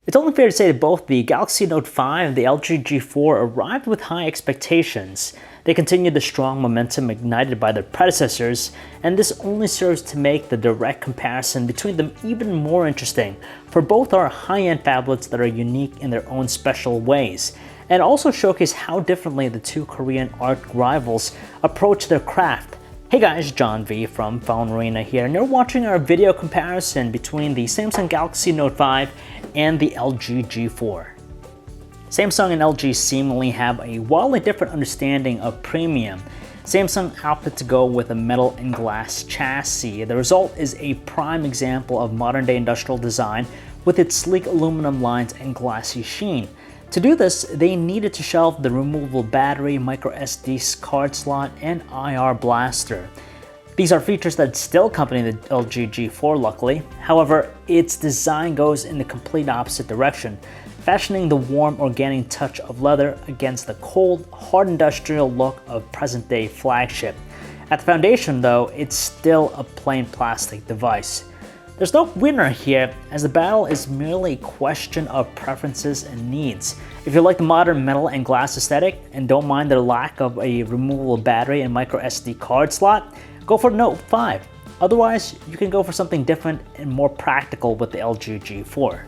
It's only fair to say that both the Galaxy Note 5 and the LG G4 arrived with high expectations. They continued the strong momentum ignited by their predecessors, and this only serves to make the direct comparison between them even more interesting, for both are high-end phablets that are unique in their own special ways, and also showcase how differently the two Korean art rivals approach their craft. Hey guys, John V from PhoneArena here, and you're watching our video comparison between the Samsung Galaxy Note 5 and the LG G4. Samsung and LG seemingly have a wildly different understanding of premium. Samsung opted to go with a metal and glass chassis. The result is a prime example of modern-day industrial design with its sleek aluminum lines and glassy sheen. To do this, they needed to shelve the removable battery, micro SD card slot, and IR blaster. These are features that still accompany the LG G4 luckily. However, its design goes in the complete opposite direction, fashioning the warm organic touch of leather against the cold, hard industrial look of present-day flagship. At the foundation though, it's still a plain plastic device. There's no winner here, as the battle is merely a question of preferences and needs. If you like the modern metal and glass aesthetic and don't mind the lack of a removable battery and micro SD card slot, go for the Note 5. Otherwise, you can go for something different and more practical with the LG G4.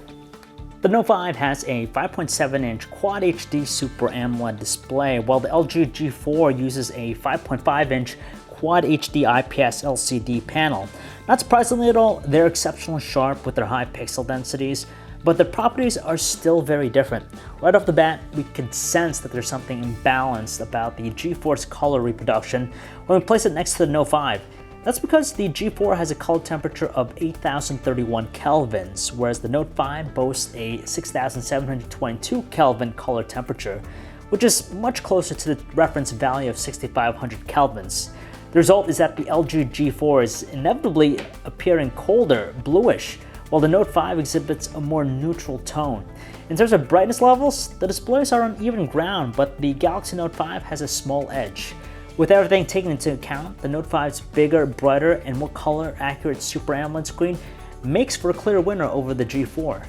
The Note 5 has a 5.7-inch Quad HD Super AMOLED display, while the LG G4 uses a 5.5-inch Quad HD IPS LCD panel. Not surprisingly at all, they're exceptionally sharp with their high pixel densities, but the properties are still very different. Right off the bat, we can sense that there's something imbalanced about the G4's color reproduction when we place it next to the Note 5. That's because the G4 has a color temperature of 8,031 kelvins, whereas the Note 5 boasts a 6,722 Kelvin color temperature, which is much closer to the reference value of 6,500 kelvins. The result is that the LG G4 is inevitably appearing colder, bluish, while the Note 5 exhibits a more neutral tone. In terms of brightness levels, the displays are on even ground, but the Galaxy Note 5 has a small edge. With everything taken into account, the Note 5's bigger, brighter, and more color-accurate Super AMOLED screen makes for a clear winner over the G4.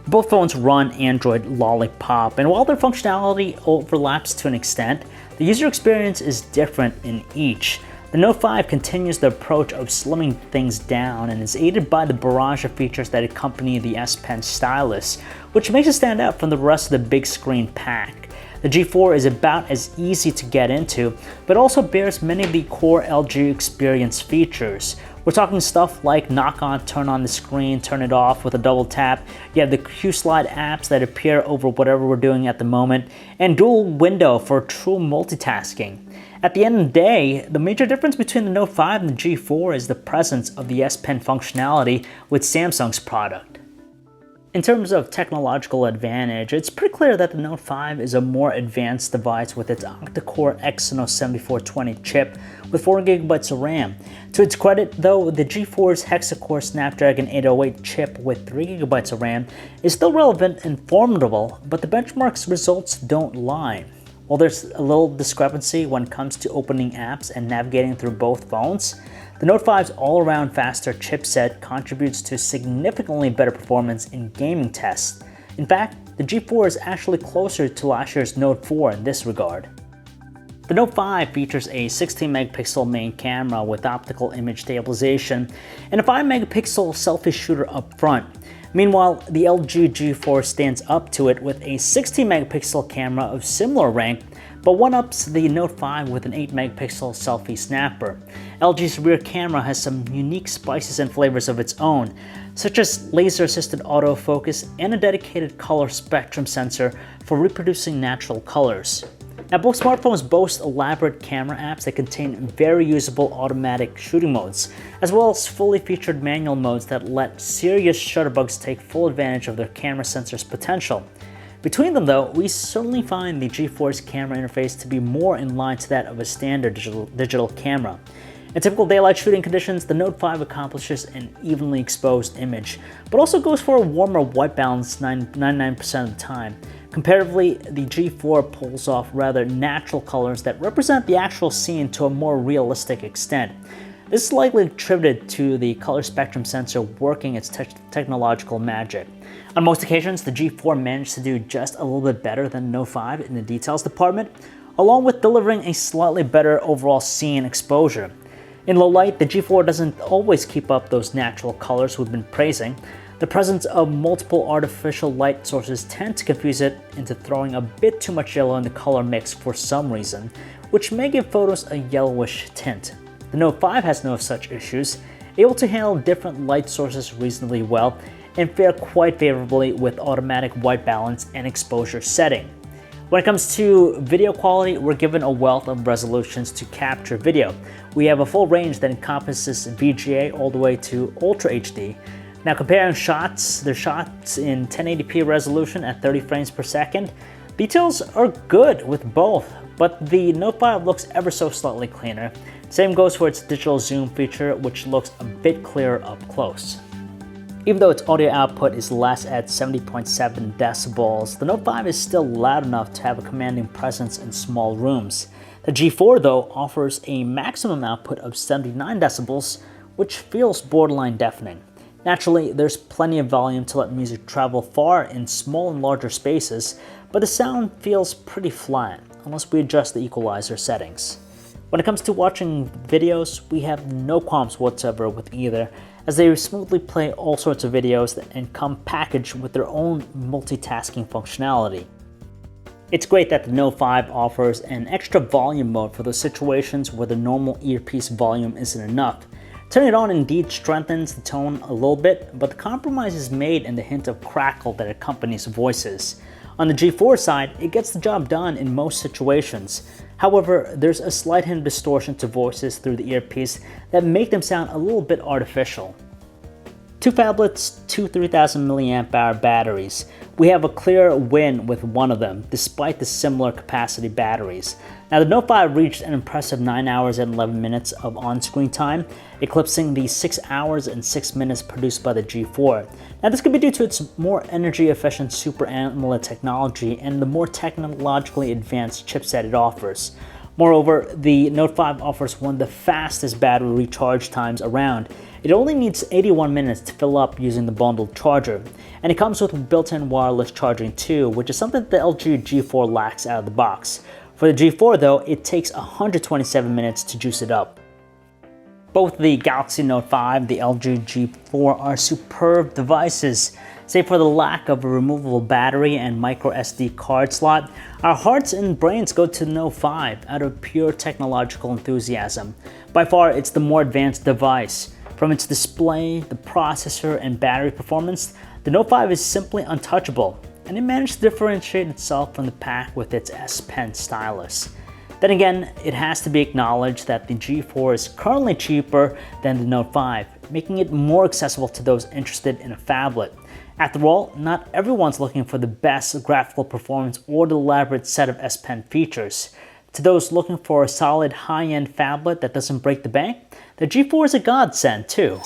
Both phones run Android Lollipop, and while their functionality overlaps to an extent, the user experience is different in each. The Note 5 continues the approach of slimming things down and is aided by the barrage of features that accompany the S Pen stylus, which makes it stand out from the rest of the big screen pack. The G4 is about as easy to get into, but also bears many of the core LG experience features. We're talking stuff like knock on, turn on the screen, turn it off with a double tap. You have the Q-Slide apps that appear over whatever we're doing at the moment, and dual window for true multitasking. At the end of the day, the major difference between the Note 5 and the G4 is the presence of the S Pen functionality with Samsung's product. In terms of technological advantage, it's pretty clear that the Note 5 is a more advanced device with its octa-core Exynos 7420 chip with 4GB of RAM. To its credit, though, the G4's hexa-core Snapdragon 808 chip with 3GB of RAM is still relevant and formidable, but the benchmark's results don't lie. While there's a little discrepancy when it comes to opening apps and navigating through both phones, the Note 5's all-around faster chipset contributes to significantly better performance in gaming tests. In fact, the G4 is actually closer to last year's Note 4 in this regard. The Note 5 features a 16-megapixel main camera with optical image stabilization and a 5-megapixel selfie shooter up front. Meanwhile, the LG G4 stands up to it with a 16-megapixel camera of similar rank, but one-ups the Note 5 with an 8-megapixel selfie snapper. LG's rear camera has some unique spices and flavors of its own, such as laser-assisted autofocus and a dedicated color spectrum sensor for reproducing natural colors. Now, both smartphones boast elaborate camera apps that contain very usable automatic shooting modes, as well as fully featured manual modes that let serious shutterbugs take full advantage of their camera sensor's potential. Between them though, we certainly find the G4's camera interface to be more in line to that of a standard digital camera. In typical daylight shooting conditions, the Note 5 accomplishes an evenly exposed image, but also goes for a warmer white balance 99% of the time. Comparatively, the G4 pulls off rather natural colors that represent the actual scene to a more realistic extent. This is likely attributed to the color spectrum sensor working its technological magic. On most occasions, the G4 managed to do just a little bit better than the Note 5 in the details department, along with delivering a slightly better overall scene exposure. In low light, the G4 doesn't always keep up those natural colors we've been praising. The presence of multiple artificial light sources tend to confuse it into throwing a bit too much yellow in the color mix for some reason, which may give photos a yellowish tint. The Note 5 has no such issues, able to handle different light sources reasonably well, and fare quite favorably with automatic white balance and exposure setting. When it comes to video quality, we're given a wealth of resolutions to capture video. We have a full range that encompasses VGA all the way to Ultra HD. Now comparing shots, they're shots in 1080p resolution at 30 frames per second. Details are good with both, but the Note 5 looks ever so slightly cleaner. Same goes for its digital zoom feature, which looks a bit clearer up close. Even though its audio output is less at 70.7 decibels, the Note 5 is still loud enough to have a commanding presence in small rooms. The G4, though, offers a maximum output of 79 decibels, which feels borderline deafening. Naturally, there's plenty of volume to let music travel far in small and larger spaces, but the sound feels pretty flat, unless we adjust the equalizer settings. When it comes to watching videos, we have no qualms whatsoever with either, as they smoothly play all sorts of videos and come packaged with their own multitasking functionality. It's great that the Note 5 offers an extra volume mode for those situations where the normal earpiece volume isn't enough. Turning it on indeed strengthens the tone a little bit, but the compromise is made in the hint of crackle that accompanies voices. On the G4 side, it gets the job done in most situations. However, there's a slight hint of distortion to voices through the earpiece that make them sound a little bit artificial. Two phablets, two 3000 mAh batteries. We have a clear win with one of them, despite the similar capacity batteries. Now the Note 5 reached an impressive 9 hours and 11 minutes of on-screen time, eclipsing the 6 hours and 6 minutes produced by the G4. Now this could be due to its more energy-efficient Super AMOLED technology and the more technologically advanced chipset it offers. Moreover, the Note 5 offers one of the fastest battery recharge times around. It only needs 81 minutes to fill up using the bundled charger, and it comes with built-in wireless charging too, which is something that the LG G4 lacks out of the box. For the G4 though, it takes 127 minutes to juice it up. Both the Galaxy Note 5 and the LG G4 are superb devices. Save for the lack of a removable battery and micro SD card slot, our hearts and brains go to the Note 5 out of pure technological enthusiasm. By far, it's the more advanced device. From its display, the processor, and battery performance, the Note 5 is simply untouchable, and it managed to differentiate itself from the pack with its S Pen stylus. Then again, it has to be acknowledged that the G4 is currently cheaper than the Note 5, making it more accessible to those interested in a phablet. After all, not everyone's looking for the best graphical performance or the elaborate set of S Pen features. To those looking for a solid high-end phablet that doesn't break the bank, the G4 is a godsend too.